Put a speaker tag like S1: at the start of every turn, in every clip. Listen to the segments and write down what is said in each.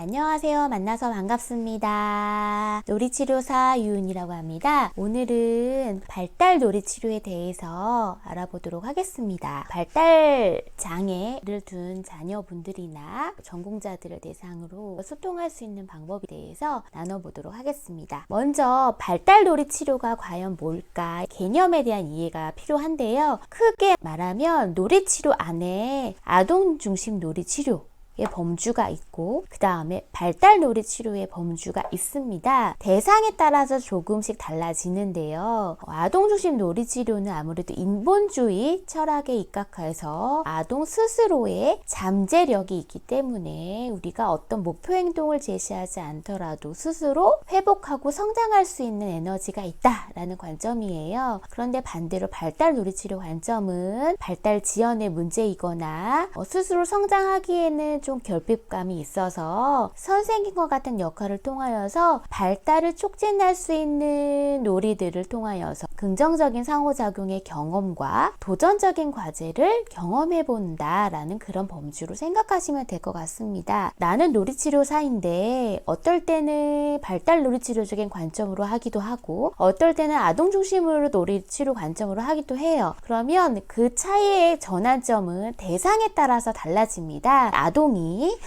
S1: 안녕하세요. 만나서 반갑습니다. 놀이치료사 유은이라고 합니다. 오늘은 발달 놀이치료에 대해서 알아보도록 하겠습니다. 발달 장애를 둔 자녀분들이나 전공자들을 대상으로 소통할 수 있는 방법에 대해서 나눠보도록 하겠습니다. 먼저 발달 놀이치료가 과연 뭘까? 개념에 대한 이해가 필요한데요. 크게 말하면 놀이치료 안에 아동 중심 놀이치료 범주가 있고 그 다음에 발달 놀이치료의 범주가 있습니다. 대상에 따라서 조금씩 달라지는데요. 아동 중심 놀이치료는 아무래도 인본주의 철학에 입각해서 아동 스스로의 잠재력이 있기 때문에 우리가 어떤 목표 행동을 제시하지 않더라도 스스로 회복하고 성장할 수 있는 에너지가 있다라는 관점이에요. 그런데 반대로 발달 놀이치료 관점은 발달 지연의 문제이거나 스스로 성장하기에는 좀 결핍감이 있어서 선생님과 같은 역할을 통하여서 발달을 촉진할 수 있는 놀이들을 통하여서 긍정적인 상호작용의 경험과 도전적인 과제를 경험해 본다라는 그런 범주로 생각하시면 될 것 같습니다. 나는 놀이치료사인데 어떨 때는 발달 놀이치료적인 관점으로 하기도 하고 어떨 때는 아동 중심으로 놀이치료 관점으로 하기도 해요. 그러면 그 차이의 전환점은 대상에 따라서 달라집니다. 아동이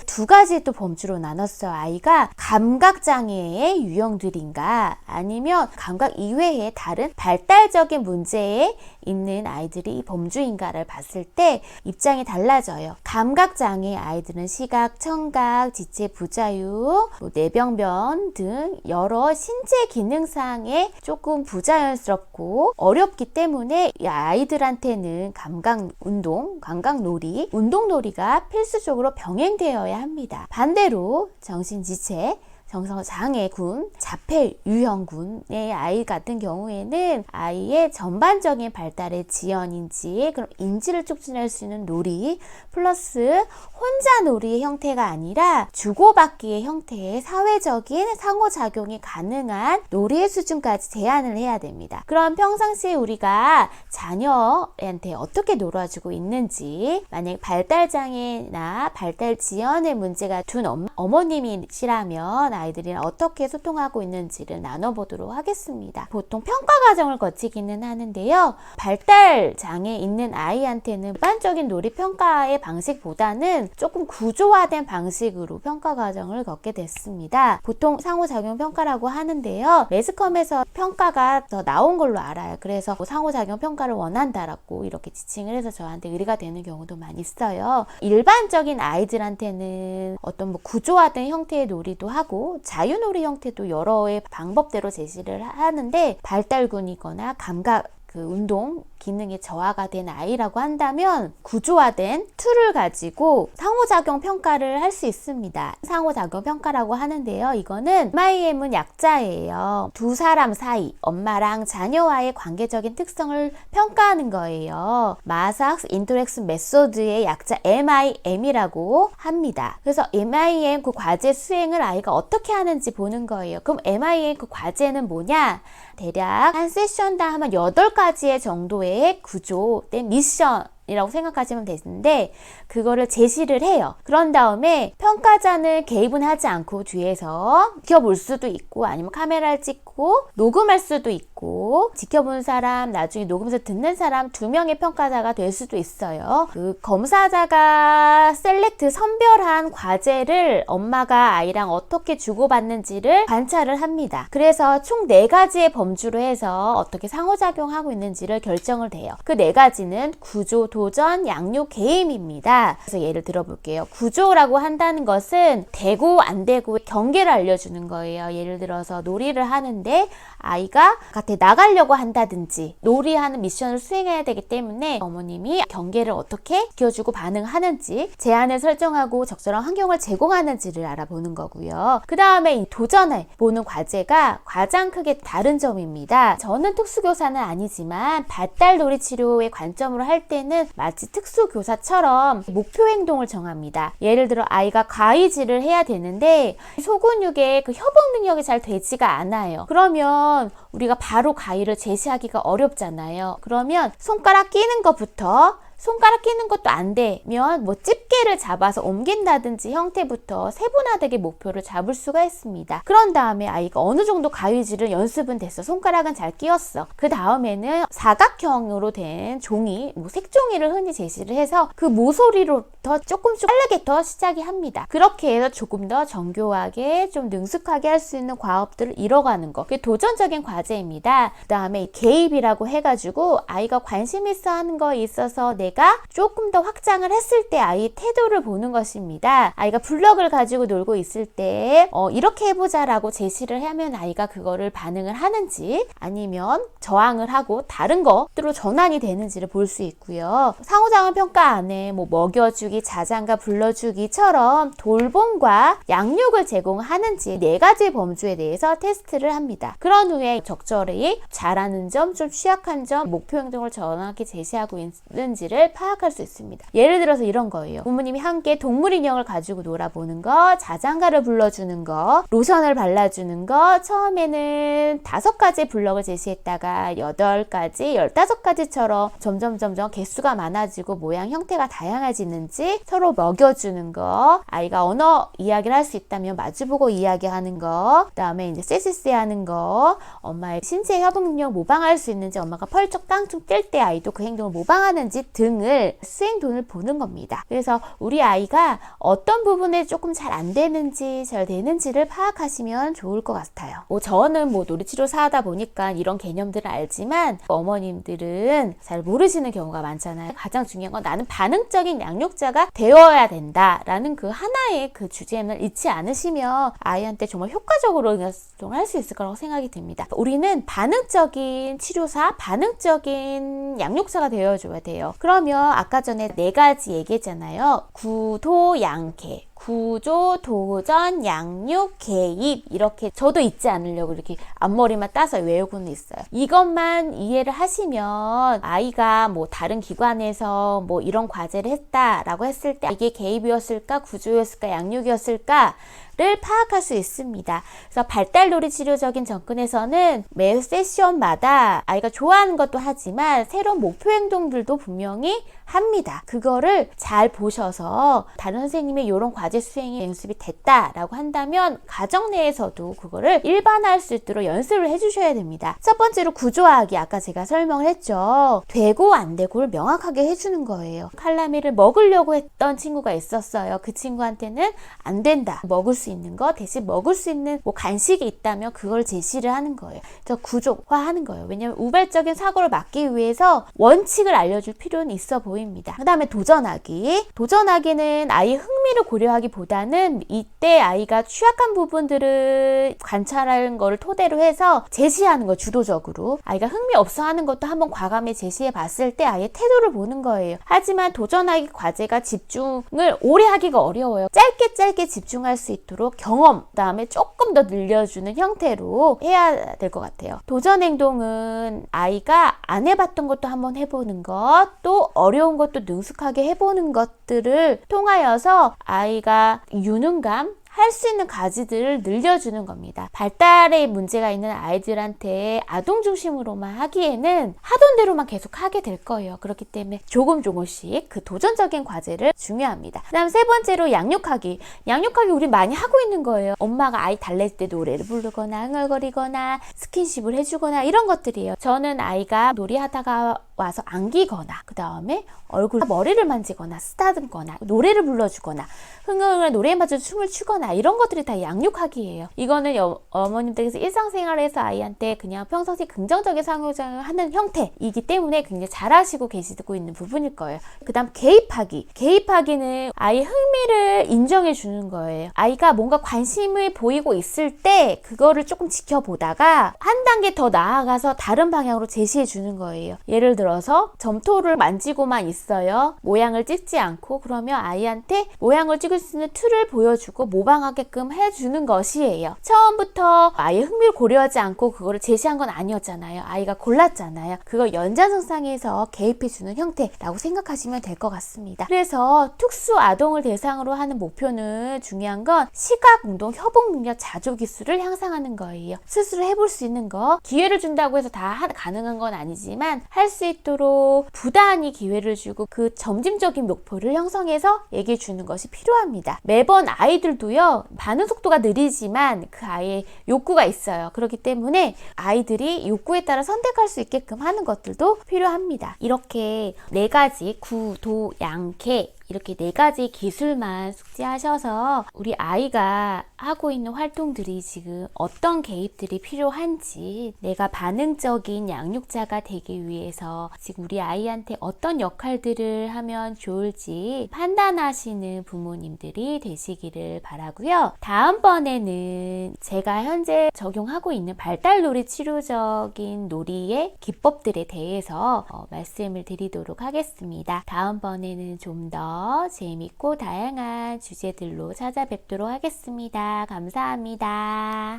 S1: 두 가지 또 범주로 나눴어요. 아이가 감각장애의 유형들인가 아니면 감각 이외의 다른 발달적인 문제에 있는 아이들이 이 범주인가를 봤을 때 입장이 달라져요. 감각장애 아이들은 시각, 청각, 지체 부자유, 뇌병변 등 여러 신체 기능상에 조금 부자연스럽고 어렵기 때문에 이 아이들한테는 감각운동, 감각놀이, 운동놀이가 필수적으로 병행되어야 합니다. 반대로 정신지체, 정서장애군, 자폐 유형군의 아이 같은 경우에는 아이의 전반적인 발달의 지연인지 그럼 인지를 촉진할 수 있는 놀이 플러스 혼자 놀이의 형태가 아니라 주고받기의 형태의 사회적인 상호작용이 가능한 놀이의 수준까지 제한을 해야 됩니다. 그럼 평상시에 우리가 자녀한테 어떻게 놀아주고 있는지 만약 발달장애나 발달 지연의 문제가 둔 어머님이시라면 아이들이랑 어떻게 소통하고 있는지를 나눠보도록 하겠습니다. 보통 평가 과정을 거치기는 하는데요. 발달 장애 있는 아이한테는 일반적인 놀이 평가의 방식보다는 조금 구조화된 방식으로 평가 과정을 겪게 됐습니다. 보통 상호작용 평가라고 하는데요. 매스컴에서 평가가 더 나온 걸로 알아요. 그래서 상호작용 평가를 원한다라고 이렇게 지칭을 해서 저한테 의뢰가 되는 경우도 많이 있어요. 일반적인 아이들한테는 어떤 구조화된 형태의 놀이도 하고 자유놀이 형태도 여러의 방법대로 제시를 하는데 발달군이거나 감각 운동 기능이 저하가 된 아이라고 한다면 구조화된 툴을 가지고 상호작용 평가를 할 수 있습니다. 상호작용 평가라고 하는데요. 이거는 MIM은 약자예요. 두 사람 사이, 엄마랑 자녀와의 관계적인 특성을 평가하는 거예요. 마삭스 인터랙션 메소드의 약자 MIM이라고 합니다. 그래서 MIM 그 과제 수행을 아이가 어떻게 하는지 보는 거예요. 그럼 MIM 그 과제는 뭐냐? 대략 한 세션당 하면 8가지의 정도의 구조된 미션이라고 생각하시면 되는데 그거를 제시를 해요. 그런 다음에 평가자는 개입은 하지 않고 뒤에서 지켜볼 수도 있고 아니면 카메라를 찍고 녹음할 수도 있고 지켜본 사람 나중에 녹음해서 듣는 사람 2명의 평가자가 될 수도 있어요. 그 검사자가 셀렉트 선별한 과제를 엄마가 아이랑 어떻게 주고받는지를 관찰을 합니다. 그래서 총 4가지의 범주로 해서 어떻게 상호작용하고 있는지를 결정을 돼요. 그 4가지는 구조, 도전, 양육, 개임입니다. 그래서 예를 들어볼게요. 구조라고 한다는 것은 되고 안 되고의 경계를 알려주는 거예요. 예를 들어서 놀이를 하는데 아이가 바깥에 나가려고 한다든지 놀이하는 미션을 수행해야 되기 때문에 어머님이 경계를 어떻게 지켜주고 반응하는지 제한을 설정하고 적절한 환경을 제공하는지를 알아보는 거고요. 그 다음에 이 도전해 보는 과제가 가장 크게 다른 점입니다. 저는 특수교사는 아니지만 발달 놀이치료의 관점으로 할 때는 마치 특수교사처럼 목표 행동을 정합니다. 예를 들어 아이가 가위질을 해야 되는데 소근육의 그 협응 능력이 잘 되지가 않아요. 그러면 우리가 바로 가위를 제시하기가 어렵잖아요. 그러면 손가락 끼는 것부터 손가락 끼는 것도 안 되면 뭐 집게를 잡아서 옮긴다든지 형태부터 세분화되게 목표를 잡을 수가 있습니다. 그런 다음에 아이가 어느 정도 가위질을 연습은 됐어. 손가락은 잘 끼웠어. 그 다음에는 사각형으로 된 종이, 뭐 색종이를 흔히 제시를 해서 그 모서리로부터 조금씩 빠르게부터 시작이 합니다. 그렇게 해서 조금 더 정교하게 좀 능숙하게 할 수 있는 과업들을 이뤄가는 거. 그게 도전적인 과제입니다. 그 다음에 개입이라고 해가지고 아이가 관심 있어 하는 거에 있어서 내가 조금 더 확장을 했을 때 아이의 태도를 보는 것입니다. 아이가 블럭을 가지고 놀고 있을 때 이렇게 해보자 라고 제시를 하면 아이가 그거를 반응을 하는지 아니면 저항을 하고 다른 것들로 전환이 되는지를 볼 수 있고요. 상호작용 평가 안에 뭐 먹여주기, 자장가 불러주기처럼 돌봄과 양육을 제공하는지 4가지 범주에 대해서 테스트를 합니다. 그런 후에 적절히 잘하는 점, 좀 취약한 점, 목표 행동을 정확히 제시하고 있는지를 파악할 수 있습니다. 예를 들어서 이런 거예요. 부모님이 함께 동물 인형을 가지고 놀아보는 거, 자장가를 불러주는 거, 로션을 발라주는 거, 처음에는 5가지 블럭을 제시했다가 8가지, 15가지처럼 점점 개수가 많아지고 모양 형태가 다양해지는지 서로 먹여주는 거, 아이가 언어 이야기를 할 수 있다면 마주보고 이야기하는 거, 그 다음에 이제 쎄쎄쎄 하는 거, 엄마의 신체 협응 능력 모방할 수 있는지, 엄마가 펄쩍 땅쭉 뛸 때 아이도 그 행동을 모방하는지 등을 수행돈을 보는 겁니다. 그래서 우리 아이가 어떤 부분에 조금 잘 안 되는지 잘 되는지를 파악하시면 좋을 것 같아요. 저는 놀이치료사 하다 보니까 이런 개념들을 알지만 어머님들은 잘 모르시는 경우가 많잖아요. 가장 중요한 건 나는 반응적인 양육자가 되어야 된다라는 그 하나의 그 주제를 잊지 않으시면 아이한테 정말 효과적으로 할 수 있을 거라고 생각이 듭니다. 우리는 반응적인 치료사, 반응적인 양육자가 되어줘야 돼요. 그러면 아까 전에 4가지 얘기했잖아요. 구도, 양개. 구조, 도전, 양육, 개입 이렇게 저도 잊지 않으려고 이렇게 앞머리만 따서 외우고는 있어요. 이것만 이해를 하시면 아이가 다른 기관에서 이런 과제를 했다라고 했을 때 이게 개입이었을까, 구조였을까, 양육이었을까 를 파악할 수 있습니다. 그래서 발달놀이 치료적인 접근에서는 매 세션마다 아이가 좋아하는 것도 하지만 새로운 목표 행동들도 분명히 합니다. 그거를 잘 보셔서 다른 선생님의 이런 과제 수행이 연습이 됐다라고 한다면 가정 내에서도 그거를 일반화할 수 있도록 연습을 해주셔야 됩니다. 첫 번째로 구조하기, 아까 제가 설명을 했죠. 되고 안 되고를 명확하게 해주는 거예요. 칼라미를 먹으려고 했던 친구가 있었어요. 그 친구한테는 안 된다. 먹을 수 있는 거 대신 먹을 수 있는 간식이 있다면 그걸 제시를 하는 거예요. 그래서 구조화하는 거예요. 왜냐하면 우발적인 사고를 막기 위해서 원칙을 알려줄 필요는 있어 보입니다. 그 다음에 도전하기. 도전하기는 아이의 흥미를 고려하기보다는 이때 아이가 취약한 부분들을 관찰하는 거를 토대로 해서 제시하는 거, 주도적으로. 아이가 흥미 없어 하는 것도 한번 과감히 제시해 봤을 때 아이의 태도를 보는 거예요. 하지만 도전하기 과제가 집중을 오래 하기가 어려워요. 짧게 집중할 수 있도록 경험, 그다음에 조금 더 늘려주는 형태로 해야 될 것 같아요. 도전 행동은 아이가 안 해봤던 것도 한번 해보는 것, 또 어려운 것도 능숙하게 해보는 것들을 통하여서 아이가 유능감, 할 수 있는 가지들을 늘려주는 겁니다. 발달에 문제가 있는 아이들한테 아동 중심으로만 하기에는 하던 대로만 계속 하게 될 거예요. 그렇기 때문에 조금씩 그 도전적인 과제를 중요합니다. 그 다음 3번째로 양육하기. 양육하기 우리 많이 하고 있는 거예요. 엄마가 아이 달랠 때 노래를 부르거나 흥얼거리거나 스킨십을 해주거나 이런 것들이에요. 저는 아이가 놀이하다가 와서 안기거나 그 다음에 얼굴, 머리를 만지거나 쓰다듬거나 노래를 불러주거나 흥얼흥얼 노래에 맞춰 춤을 추거나 이런 것들이 다 양육하기예요. 이거는 어머님들께서 일상생활에서 아이한테 그냥 평상시 긍정적인 상호작용을 하는 형태이기 때문에 굉장히 잘하시고 계시고 있는 부분일 거예요. 그 다음 개입하기. 개입하기는 아이의 흥미를 인정해 주는 거예요. 아이가 뭔가 관심을 보이고 있을 때 그거를 조금 지켜보다가 한 단계 더 나아가서 다른 방향으로 제시해 주는 거예요. 예를 들어서 점토를 만지고만 있어요. 모양을 찍지 않고. 그러면 아이한테 모양을 찍을 수 있는 툴을 보여주고 모방하게끔 해주는 것이에요. 처음부터 아이의 흥미를 고려하지 않고 그거를 제시한 건 아니었잖아요. 아이가 골랐잖아요. 그걸 연장선상에서 개입해주는 형태라고 생각하시면 될 것 같습니다. 그래서 특수 아동을 대상으로 하는 목표는 중요한 건 시각, 운동, 협응 능력, 자조 기술을 향상하는 거예요. 스스로 해볼 수 있는 거, 기회를 준다고 해서 다 가능한 건 아니지만 할 수 있는 있도록 부단히 기회를 주고 그 점진적인 목표를 형성해서 얘기해 주는 것이 필요합니다. 매번 아이들도요, 반응 속도가 느리지만 그 아이의 욕구가 있어요. 그렇기 때문에 아이들이 욕구에 따라 선택할 수 있게끔 하는 것들도 필요합니다. 이렇게 4가지 구, 도, 양, 개 이렇게 4가지 기술만 숙지하셔서 우리 아이가 하고 있는 활동들이 지금 어떤 개입들이 필요한지, 내가 반응적인 양육자가 되기 위해서 지금 우리 아이한테 어떤 역할들을 하면 좋을지 판단하시는 부모님들이 되시기를 바라고요. 다음번에는 제가 현재 적용하고 있는 발달놀이 치료적인 놀이의 기법들에 대해서 말씀을 드리도록 하겠습니다. 다음번에는 좀 더 재밌고 다양한 주제들로 찾아뵙도록 하겠습니다. 감사합니다.